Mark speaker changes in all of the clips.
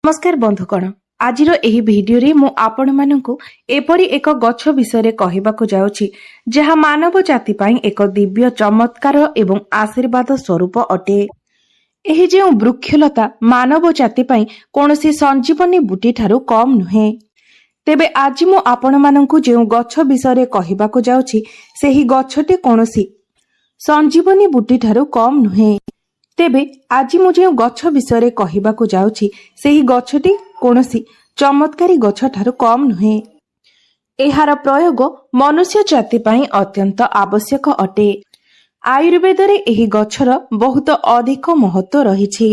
Speaker 1: नमस्कार बंधुगण आज भिडियो मु आपण मानकु एपरी एक गछ विषय कहवाकू जाउछि जहा मानव जाति पई एक दिव्य चमत्कार एवं आशीर्वाद स्वरूप अटे। एही जे वृक्षलता मानव जाति पई कोनोसी संजीवनी बूटी ठारू कम नुहे। तेबे आज मु आपण मानकु जे गछ विषय कहवाकू जाउछि सेही गछटी कोनोसी संजीवनी बूटी ठारू कम नुहे। तेबे आज मु जे गछ विषय कहवाकू जाउछि सेही गछटी कोनोसी चमत्कारी गछ ठारू कम नुहे। एहार प्रयोग मनुष्य जाति पई अत्यंत आवश्यक अटे। आयुर्वेद रे एही गछर बहुत अधिक महत्व रहिछि।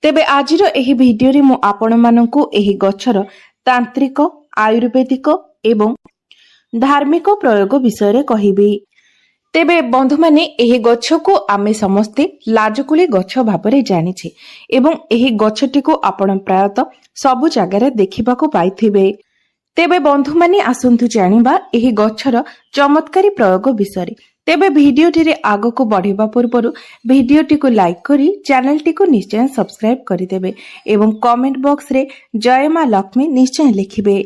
Speaker 1: तेबे आजिर एही भिडियो रे मु आपण मानकु एही गछर तांत्रिक आयुर्वेदिक एवं धार्मिक प्रयोग विषय कहिबी। तेबे बंधु माने एही गछ को आमे समस्ते लाजकुली गछ भाबरे जानिछे एवं एही गछटी को आपण प्रायत सबु जगार देखिबाकू पाइथिबे। तेबे बंधु माने आसंतु जानिबा एही गछर चमत्कारी प्रयोग विषय। तेबे भिडियोटी रे आगको बढ़िबा पूर्वरु भिडियोटी को लाइक करी चैनलटी को निश्चय सब्सक्राइब करिदेबे एवं कमेंट बॉक्स रे जय मां लक्ष्मी निश्चय लिखिबे।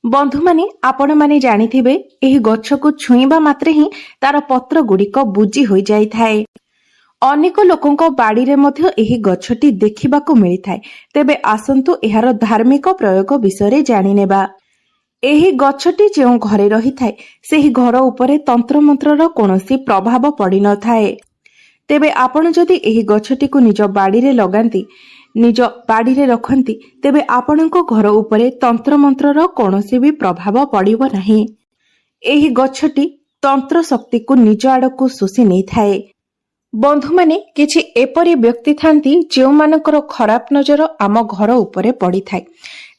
Speaker 1: बंधु माने आपण माने जानिथिबे एही गछ को छुईबा मात्रे ही तार पत्र गुड़िक बुझी होई जाई थाए। अनेक लोकंक बाड़ी रे मध्य एही गछटी देखिबाकू मिली थाए। तेबे आसंतु एहार धार्मिक प्रयोग विषय जानि नेबा। एही गछटी जेउ घरे रही थाए सेही घर उपरे तंत्र मंत्रर कोनोसी प्रभाव पड़ी न थाए। तेबे आपण जदि एही गछटी को निज बाड़ी रे लगांती निज बाड़ी रे रखंती तेबे आपणको घर उपरे तंत्र मंत्रर कोनोसी भी प्रभाव पड़िबो नाही। एही गछटी तंत्र शक्ति को निज आड़कू शोषि नै थाए। बंधु माने किछि एपरी व्यक्ति थांती जेउ मानकर खराब नजर आम घर उपरे पड़ी थाए।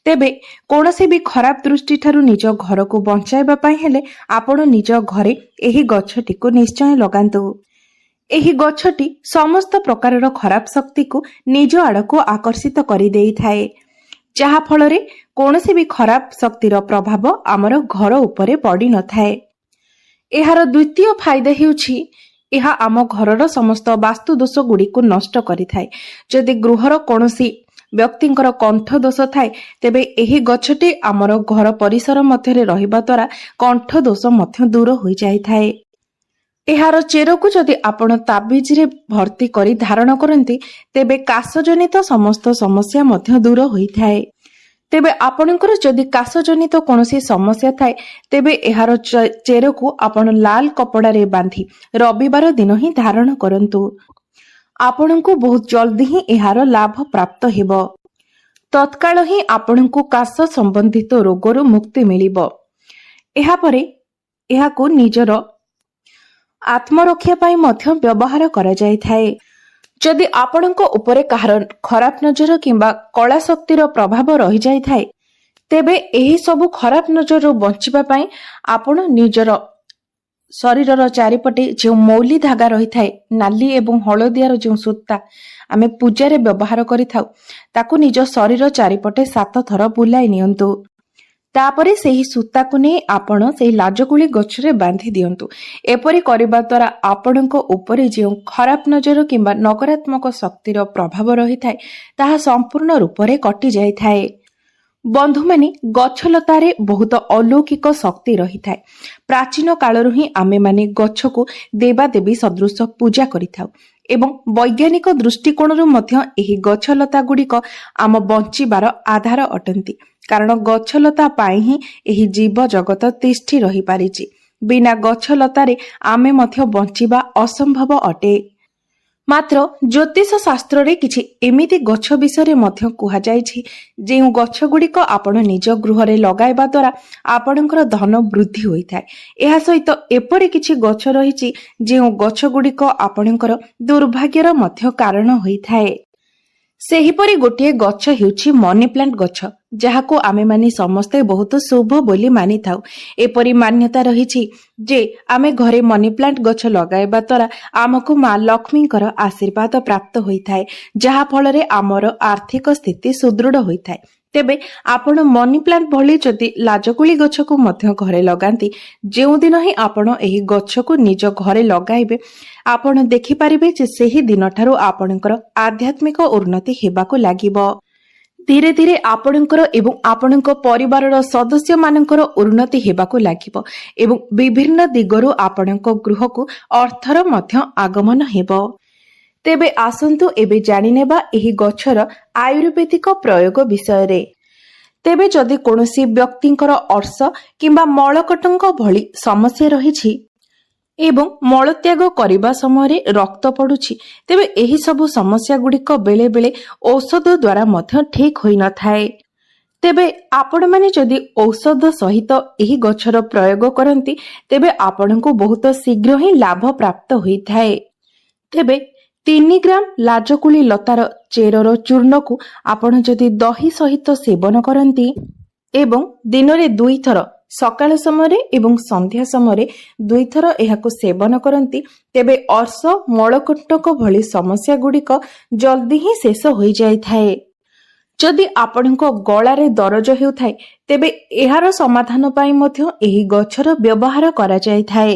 Speaker 1: तेबे कोनोसी भी खराब दृष्टि ठारू निज घर को बंचाइबा पई हेले आपण निज घरे एही गछटी को निश्चय लगांतु। एही गछटी समस्त प्रकारर खराब शक्ति को निज आड़को आकर्षित करि देई थाए, जहा फलरे कोनोसी भी खराब शक्तिर प्रभाव आमर घर उपरे पड़ी न थाए। एहार द्वितीय फायदा हेउछि एहा आम घरर समस्त वास्तु दोष गुडी को नष्ट करि थाए। जदि गृहर कोनोसी व्यक्तिंकर कंठ दोष थाए तेबे एही गछटी आमर घर परिसर मध्यरे रहिबा द्वारा कंठ दोष मध्य दूर होई जाई थाए। एहार चेर को जदि आपण ताबिज रे भर्ती करी धारण करंती तेबे काशजनित समस्त समस्या मध्य दूर होई थाए। तेबे आपणकर जदि काशजनित कोनोसी समस्या थाए तेबे एहार चेर को आपण लाल कपड़ा रे बांधी रविवार दिन ही धारण करंतु। आपणको बहुत जल्दी ही एहार लाभ प्राप्त हेबो। तत्काल ही आपणको काश संबंधित रोगरु मुक्ति मिलिबो। एहा परे एहाको निजर आत्मरक्षा पाई मध्य व्यवहार करा जाय थाए। जदि आपणको उपरे काहर खराब नजर किंबा कला शक्तिर प्रभाव रही जाय थाए तेबे एही सब खराब नजर बंचिबा पाई आपण निजर शरीरर चारिपटे जो मौली धागा रही थाए नाली एवं हलदियार जो सूता आमे पूजा रे व्यवहार करि थाउ ताकू निज शरीर चारिपटे 7 थर बुलाई नियंतु। तापरे सेही सूता को नै आपण सेही लाजकुली गछरे बांधी दियंतु। एपरि करिबा द्वारा आपणको उपरे जे खराब नजर किंबा नकारात्मक शक्तिर प्रभाव रही थाए ताहा संपूर्ण रूप रे कटि जाय थाए। बंधु माने गछलतारे बहुत अलौकिक शक्ति रही थाए। प्राचीन कालरु ही आमे माने गछ को देवा देवी सदृश पूजा करिथाउ एवं वैज्ञानिक दृष्टिकोणरू मध्य एही गछलता गुड़िक आम बंचिबार आधार अटंती। कारण गछलता पाई ही एही जीव जगत तिष्ठी रही पारिछि। बिना गछलतारे आमे मध्य बंचिबा असंभव अटे। मात्र ज्योतिष शास्त्र रे किछि एमिति गछ विषय मध्य कुहा जायछि जेउ गछ गुड़िक आपण निज गृह रे लगाइबा द्वारा आपणकर धन वृद्धि होई थाए। एहा सहित एपरि किछि गछ रहिछि जेउ गछ गुड़िक आपणकर दुर्भाग्यर मध्य कारण होई थाए। सेहीपरि गोटे गछ हेउछि मनी प्लांट गछ, जहाको आमे माने समस्ते बहुत शुभ बोली मानि थाउ। एपरि मान्यता रहिछि जे आमे घरे मनी प्लांट गछ लगाइबा द्वारा आमको मां लक्ष्मीकर आशीर्वाद प्राप्त होइथाए, जहा फलरे आमर आर्थिक स्थिति सुदृढ़ होइथाए। तेबे आपण मनी प्लांट भली जदि लाजकुली गछ को मध्य घरे लगांती जेउ दिन ही आपण एही गछ को निज घरे लगाइबे आपण देखि पारिबे जे सेही दिन ठारू आपणकर आध्यात्मिक उन्नति हेबाको लागिबो। धीरे धीरे आपणकर एवं आपणक परिवारर सदस्य मानकर उन्नति हेबाकु लागिब एवं विभिन्न दिगरु आपणक गृहकु अर्थर मध्य आगमन हेबो। तेबे आसंतु एबे जानिनेबा एही गछर आयुर्वेदिक प्रयोग विषय। तेबे जदि कोनोसी व्यक्तिंकर अर्श किंबा मलकटंक भली समस्या रहिछि एवं मलत्याग करने समय रक्त पड़ुछि तेबे एही सबु समस्या गुड़िक बेले बेले औषध द्वारा मध्य ठीक होई न थाए। तेबे आपण माने जदि औषध सहित एही गछर प्रयोग करंती तेबे आपणको बहुत शीघ्र ही लाभ प्राप्त होई थाए। तेबे 3 ग्राम लाजकुली लतार चेरर चूर्ण को आपण जदि दही सहित सेवन करंती एवं दिन में 2 थर सकाळ समय एवं संध्या समय 2 थर एहाको सेवन करंती तेबे अर्श मलकंटक भली समस्या गुड़िक जल्दी ही शेष हो जाई थाए। जदि आपणको गଳାରେ दरज हेउथाय तेबे एहार समाधान पाई मध्य एही गछर व्यवहार करा जाई थाए।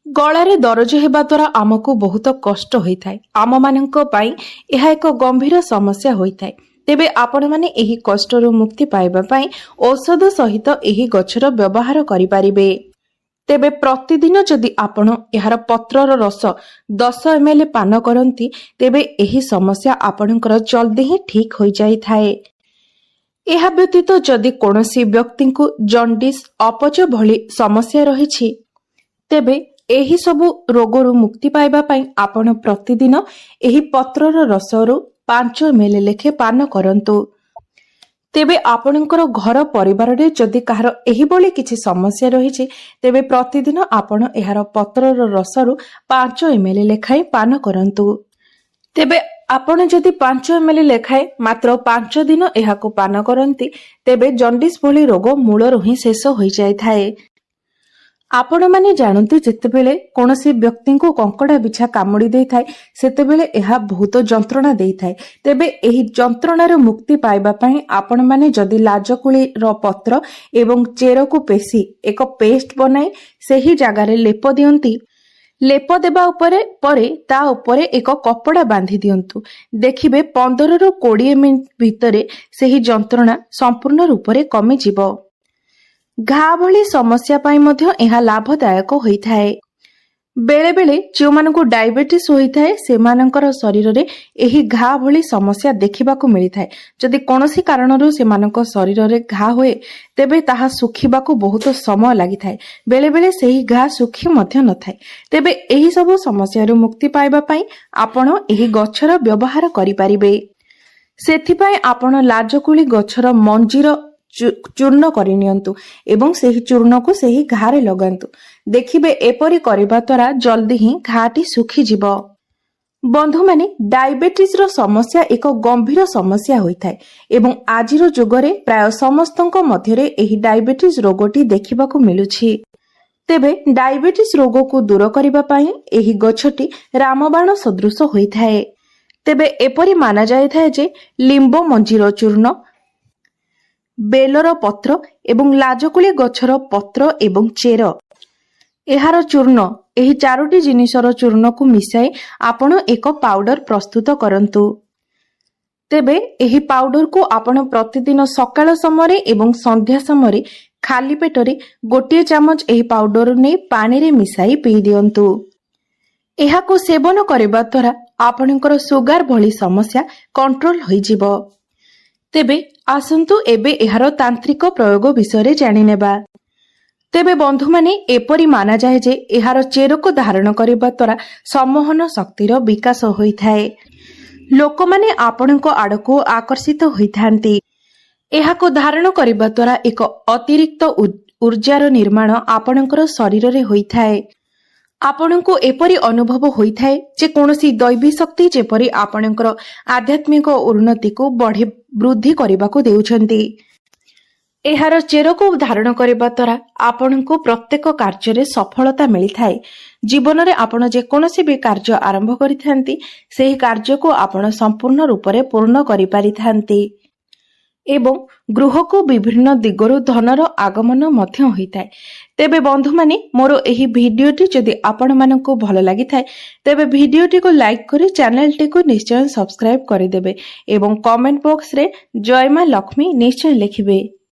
Speaker 1: गଳାରେ दरज हेबा द्वारा आमको बहुत कष्ट होइथाय। आम मानक पाई एहा एक गंभीर समस्या होइथाय। तेबे आपण माने एही कष्टरू मुक्ति पाइबा पाई औषध सहित एही गछर व्यवहार करि पारिबे। तेबे प्रतिदिन जदि आपण एहार पत्रर रस 10 ml पान करंती तेबे एही समस्या आपणकर जल्दी ही ठीक हो जाई थाए। एहा व्यतीत जदि कोनोसी व्यक्ति को जॉन्डिस अपच भली समस्या रहिछि तेबे एही सबु रोगरू मुक्ति पाइबा पाई आपण प्रतिदिन एही पत्रर रसरू 5 ml लेखे पान करंतु। तेबे आपणकर घर परिवार रे जदि कहार एही बोली किछि समस्या रहिछि तेबे प्रतिदिन आपण एहार पत्रर रसरू 5 ml लेखाय पान करंतु। तेबे आपण जदि 5 ml लेखाय मात्र 5 दिन एहाको पान करंती तेबे जॉन्डिस भली रोग मूलरू ही शेष होई जाय थाए। आपण माने जानंतु जेतेबेले कोनोसी व्यक्ति को कंकड़ा बिछा कामुड़ी देई थाए सेतेबेले एहा बहुत जंत्रणा देई थाए। तेबे एही जंत्रणार मुक्ति पाइबा पई आपण माने जदि लाजकुली रो पत्र एवं चेर को पेशी एक पेस्ट बनाई सेही जगारे लेप दियंती। लेप देबा उपरे परे ता उपरे एक कपड़ा बांधी दियंतु। देखिबे 15 रु 20 मिनिट भितरे सेही जंत्रणा संपूर्ण रूप रे कमी जिवो। घा भली समस्या पाई मध्य एहा लाभदायक होइथाए। बेले बेले जो मानकु डायबिटीज होइथाए सेमानकर शरीर रे एही घा भली समस्या देखिबाकू मिलिथाए। जदि कोनोसी कारणरू सेमानक शरीर रे घा होए तेबे ताहा सुखिबाकू बहुत समय लागिथाए। बेले बेले सेही घा सुखी मध्य नथाए। तेबे एही सबु समस्या रो मुक्ति पाइबा पाई आपण एही गछर व्यवहार करि पारिबे। सेथिपाई आपण लाजकुली गछर मंजीर चूर्ण करि नियंतु एवं सेही चूर्ण को सेही घारे लगांतु। देखिबे एपरि करिबा द्वारा जल्दी ही घाटी सुखी जिवो। बंधु माने डायबिटीज रो समस्या एक गंभीर समस्या होइथाय एवं आजिरो जुगरे प्राय समस्तंक मध्यरे एही डायबिटीज रोगटी देखिबाकू मिलुछि। तेबे डायबिटीज रोग को दूर करिबा पई एही गछटी रामबाण सदृश होइथाय। तेबे एपरि माना जायथाय जे लिंबो मंजीर चूर्ण बेलर पत्र एवं लाजकुली गछर पत्र एवं चेर एहार चूर्ण एही 4टी जिनिसर चूर्ण को मिसाई आपण एक पाउडर प्रस्तुत करंतु। तेबे एही पाउडर को आपण प्रतिदिन सकाळ समय एवं संध्या समय खाली पेटरे 1 चामच एही पाउडर ने पानी रे मिसाई पी दियंतु। एहाको सेवन करबा द्वारा आपणकर सुगार भली समस्या कंट्रोल होई जिवो। तेबे आसंतु एबे एहार तांत्रिक प्रयोग विषय जानिनेबा। तेबे बंधु माने एपरि माना जाए जे एहार चेर को धारण करबा द्वारा सम्मोहन शक्तिर विकास होइथाए। लोक माने आपणको आडको आकर्षित होइथांती। एहाको धारण करबा द्वारा एक अतिरिक्त ऊर्जार निर्माण आपणकर शरीर रे होइथाए। आपणको एपरि अनुभव होइथाए जे कोनोसी दैवी शक्ति जेपरि आपणकर आध्यात्मिक उन्नति को बढ़ी वृद्धि करबाको देउछंती। एहार चेर को धारण करबा द्वारा आपणको प्रत्येक कार्य रे सफलता मिलिथाए। जीवन रे आपण जे कोनोसी भी कार्य आरंभ करिथांती सेही कार्य को आपण संपूर्ण रूप रे पूर्ण करि पारिथांती। ଏବଂ ଗୃହକୁ ବିଭିନ୍ନ ଦିଗରୁ ଧନର ଆଗମନ ମଧ୍ୟ ହୋଇଥାଏ। ତେବେ ବନ୍ଧୁମାନେ, ମୋର ଏହି ଭିଡିଓଟି ଯଦି ଆପଣମାନଙ୍କୁ ଭଲ ଲାଗିଥାଏ ତେବେ ଭିଡିଓଟିକୁ ଲାଇକ୍ କରି ଚ୍ୟାନେଲଟିକୁ ନିଶ୍ଚୟ ସବସ୍କ୍ରାଇବ କରିଦେବେ ଏବଂ କମେଣ୍ଟ ବକ୍ସରେ ଜୟ ମା ଲକ୍ଷ୍ମୀ ନିଶ୍ଚୟ ଲେଖିବେ।